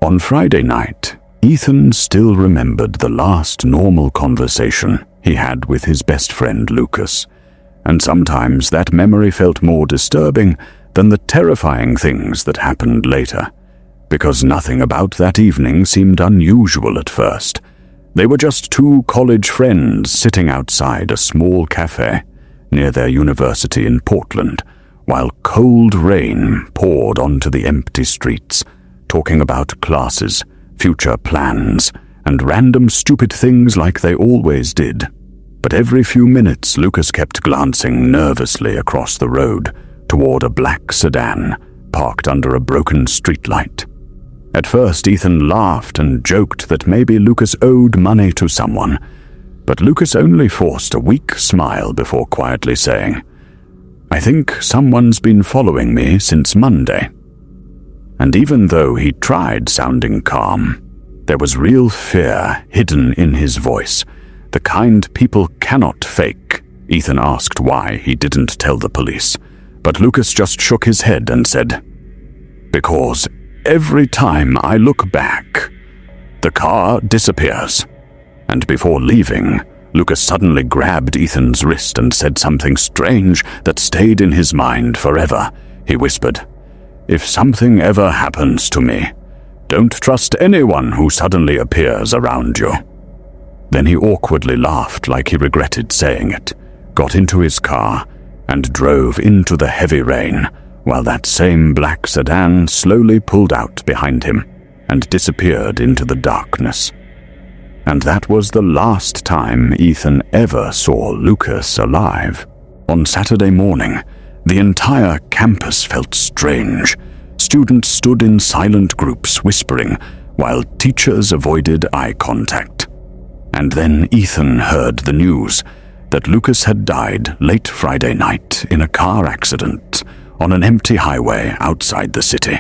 On Friday night, Ethan still remembered the last normal conversation he had with his best friend Lucas, and sometimes that memory felt more disturbing than the terrifying things that happened later, because nothing about that evening seemed unusual at first. They were just two college friends sitting outside a small cafe near their university in Portland, while cold rain poured onto the empty streets, talking about classes, future plans, and random stupid things like they always did. But every few minutes, Lucas kept glancing nervously across the road toward a black sedan parked under a broken streetlight. At first, Ethan laughed and joked that maybe Lucas owed money to someone, but Lucas only forced a weak smile before quietly saying, "I think someone's been following me since Monday." And even though he tried sounding calm, there was real fear hidden in his voice, the kind people cannot fake. Ethan asked why he didn't tell the police, but Lucas just shook his head and said, "Because every time I look back, the car disappears." And before leaving, Lucas suddenly grabbed Ethan's wrist and said something strange that stayed in his mind forever. He whispered, "If something ever happens to me, don't trust anyone who suddenly appears around you." Then he awkwardly laughed like he regretted saying it, got into his car, and drove into the heavy rain, while that same black sedan slowly pulled out behind him and disappeared into the darkness. And that was the last time Ethan ever saw Lucas alive. On Saturday morning, the entire campus felt strange. Students stood in silent groups whispering, while teachers avoided eye contact. And then Ethan heard the news that Lucas had died late Friday night in a car accident on an empty highway outside the city.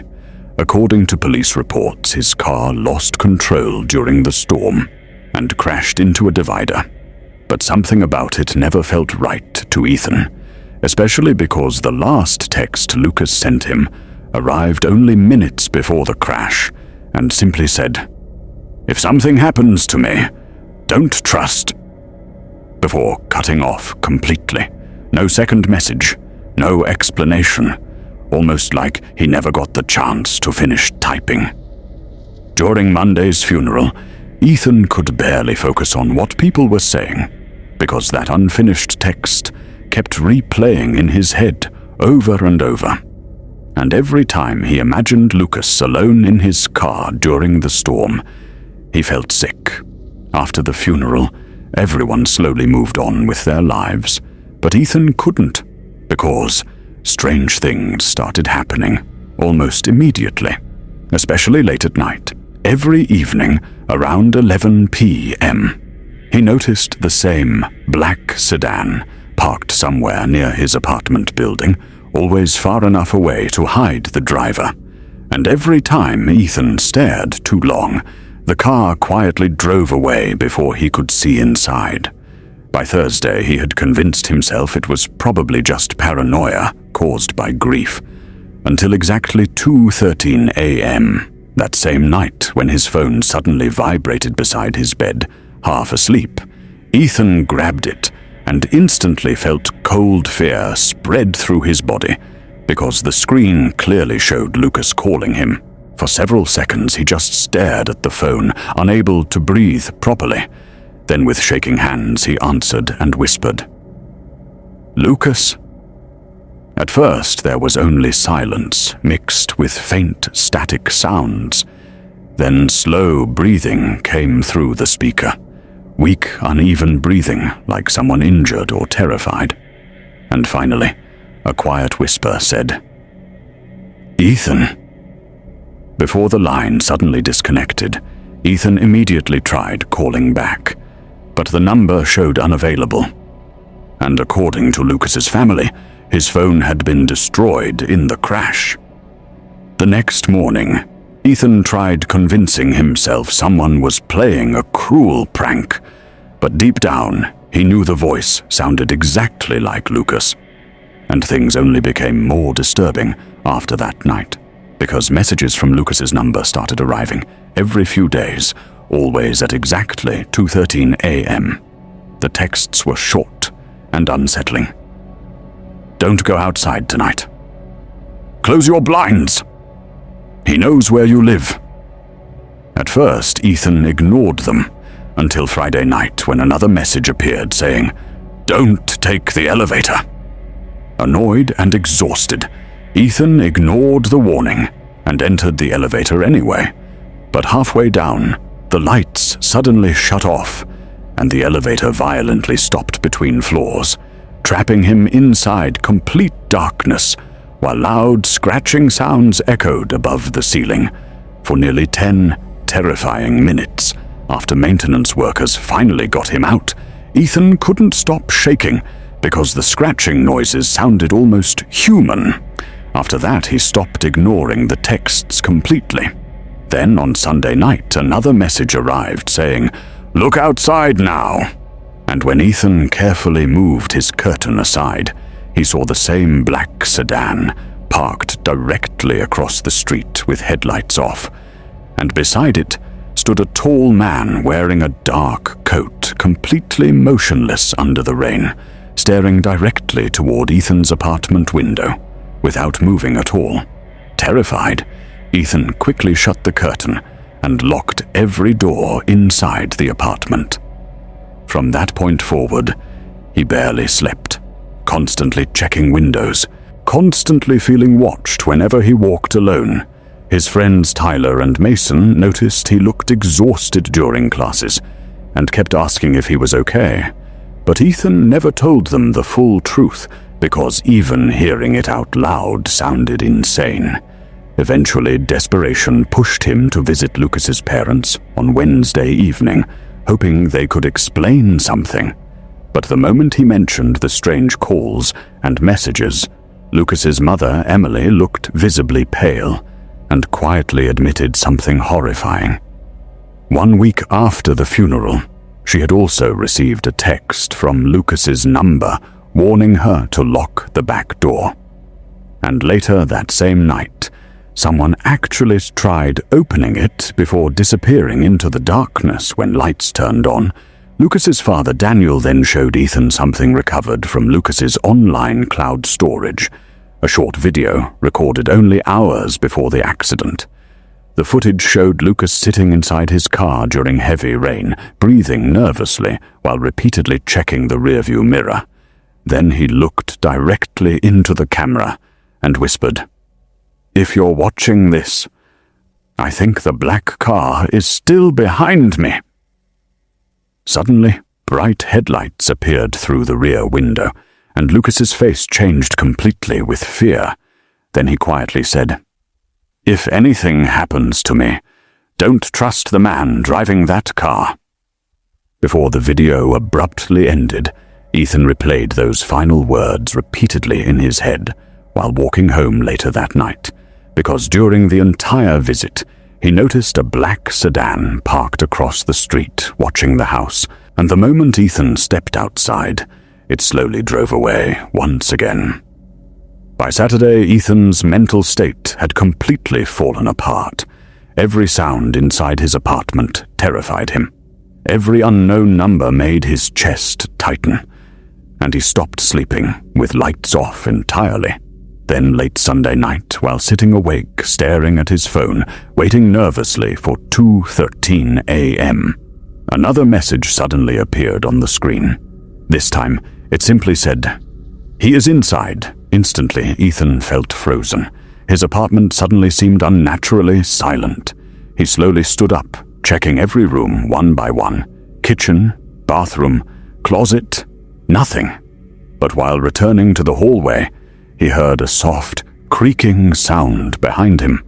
According to police reports, his car lost control during the storm and crashed into a divider. But something about it never felt right to Ethan, especially because the last text Lucas sent him arrived only minutes before the crash and simply said, "If something happens to me, don't trust," before cutting off completely. No second message, no explanation, almost like he never got the chance to finish typing. During Monday's funeral, Ethan could barely focus on what people were saying, because that unfinished text kept replaying in his head over and over. And every time he imagined Lucas alone in his car during the storm, he felt sick. After the funeral, everyone slowly moved on with their lives, but Ethan couldn't, because strange things started happening almost immediately, especially late at night. Every evening, around 11 p.m., he noticed the same black sedan parked somewhere near his apartment building, always far enough away to hide the driver. And every time Ethan stared too long, the car quietly drove away before he could see inside. By Thursday, he had convinced himself it was probably just paranoia caused by grief, until exactly 2:13 a.m., that same night when his phone suddenly vibrated beside his bed, half asleep. Ethan grabbed it and instantly felt cold fear spread through his body, because the screen clearly showed Lucas calling him. For several seconds he just stared at the phone, unable to breathe properly. Then with shaking hands he answered and whispered, "Lucas?" At first there was only silence mixed with faint static sounds. Then slow breathing came through the speaker. Weak, uneven breathing like someone injured or terrified. And finally, a quiet whisper said, "Ethan." Before the line suddenly disconnected, Ethan immediately tried calling back, but the number showed unavailable. And according to Lucas's family, his phone had been destroyed in the crash. The next morning, Ethan tried convincing himself someone was playing a cruel prank, but deep down, he knew the voice sounded exactly like Lucas. And things only became more disturbing after that night. because messages from Lucas's number started arriving every few days, always at exactly 2:13 a.m. The texts were short and unsettling. "Don't go outside tonight. Close your blinds. He knows where you live." At first, Ethan ignored them until Friday night when another message appeared saying, "Don't take the elevator." Annoyed and exhausted, Ethan ignored the warning and entered the elevator anyway. But halfway down, the lights suddenly shut off and the elevator violently stopped between floors, trapping him inside complete darkness while loud scratching sounds echoed above the ceiling for nearly 10 terrifying minutes. After maintenance workers finally got him out, Ethan couldn't stop shaking because the scratching noises sounded almost human. After that, he stopped ignoring the texts completely. Then on Sunday night, another message arrived saying, "Look outside now." And when Ethan carefully moved his curtain aside, he saw the same black sedan parked directly across the street with headlights off. And beside it stood a tall man wearing a dark coat, completely motionless under the rain, staring directly toward Ethan's apartment window, without moving at all. Terrified, Ethan quickly shut the curtain and locked every door inside the apartment. From that point forward, he barely slept, constantly checking windows, constantly feeling watched whenever he walked alone. His friends Tyler and Mason noticed he looked exhausted during classes and kept asking if he was okay. But Ethan never told them the full truth because even hearing it out loud sounded insane. Eventually, desperation pushed him to visit Lucas's parents on Wednesday evening, hoping they could explain something. But the moment he mentioned the strange calls and messages, Lucas's mother, Emily, looked visibly pale and quietly admitted something horrifying. 1 week after the funeral, she had also received a text from Lucas's number warning her to lock the back door. And later that same night, someone actually tried opening it before disappearing into the darkness when lights turned on. Lucas's father, Daniel, then showed Ethan something recovered from Lucas's online cloud storage, a short video recorded only hours before the accident. The footage showed Lucas sitting inside his car during heavy rain, breathing nervously while repeatedly checking the rearview mirror. Then he looked directly into the camera and whispered, "If you're watching this, I think the black car is still behind me." Suddenly, bright headlights appeared through the rear window, and Lucas's face changed completely with fear. Then he quietly said, "If anything happens to me, don't trust the man driving that car." Before the video abruptly ended, Ethan replayed those final words repeatedly in his head while walking home later that night, because during the entire visit, he noticed a black sedan parked across the street watching the house, and the moment Ethan stepped outside, it slowly drove away once again. By Saturday, Ethan's mental state had completely fallen apart. Every sound inside his apartment terrified him. Every unknown number made his chest tighten, and he stopped sleeping with lights off entirely. Then late Sunday night, while sitting awake staring at his phone, waiting nervously for 2:13 a.m., another message suddenly appeared on the screen. This time, it simply said, "He is inside." Instantly, Ethan felt frozen. His apartment suddenly seemed unnaturally silent. He slowly stood up, checking every room one by one. Kitchen, bathroom, closet, nothing. But while returning to the hallway, he heard a soft, creaking sound behind him.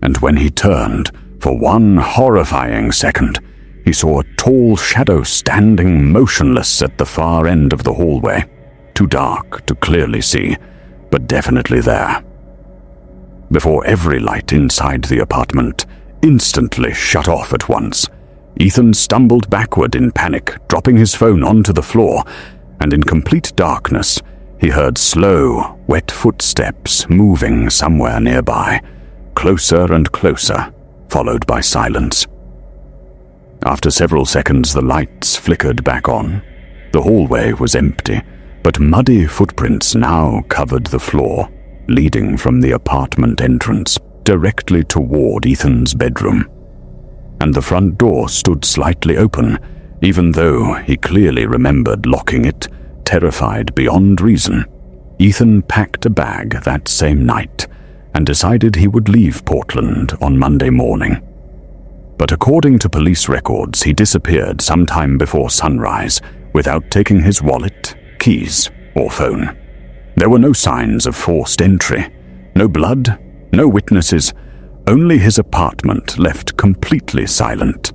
And when he turned, for one horrifying second, he saw a tall shadow standing motionless at the far end of the hallway. Too dark to clearly see, but definitely there. Before every light inside the apartment instantly shut off at once, Ethan stumbled backward in panic, dropping his phone onto the floor, and in complete darkness, he heard slow, wet footsteps moving somewhere nearby. closer and closer, followed by silence. After several seconds, the lights flickered back on. The hallway was empty, but muddy footprints now covered the floor, leading from the apartment entrance directly toward Ethan's bedroom. And the front door stood slightly open, even though he clearly remembered locking it, terrified beyond reason. Ethan packed a bag that same night and decided he would leave Portland on Monday morning. But according to police records, he disappeared sometime before sunrise without taking his wallet, keys, or phone. There were no signs of forced entry, no blood, no witnesses, only his apartment left completely silent.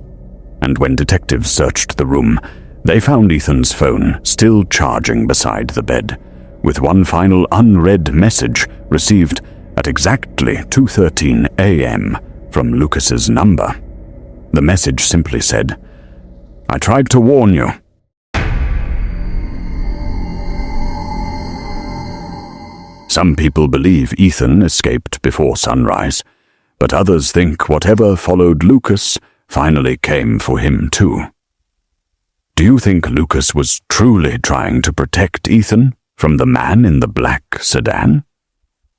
And when detectives searched the room, they found Ethan's phone still charging beside the bed, with one final unread message received at exactly 2:13 a.m. from Lucas's number. The message simply said, "I tried to warn you." Some people believe Ethan escaped before sunrise, but others think whatever followed Lucas finally came for him too. Do you think Lucas was truly trying to protect Ethan from the man in the black sedan?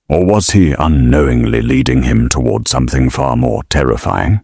Or was he unknowingly leading him toward something far more terrifying?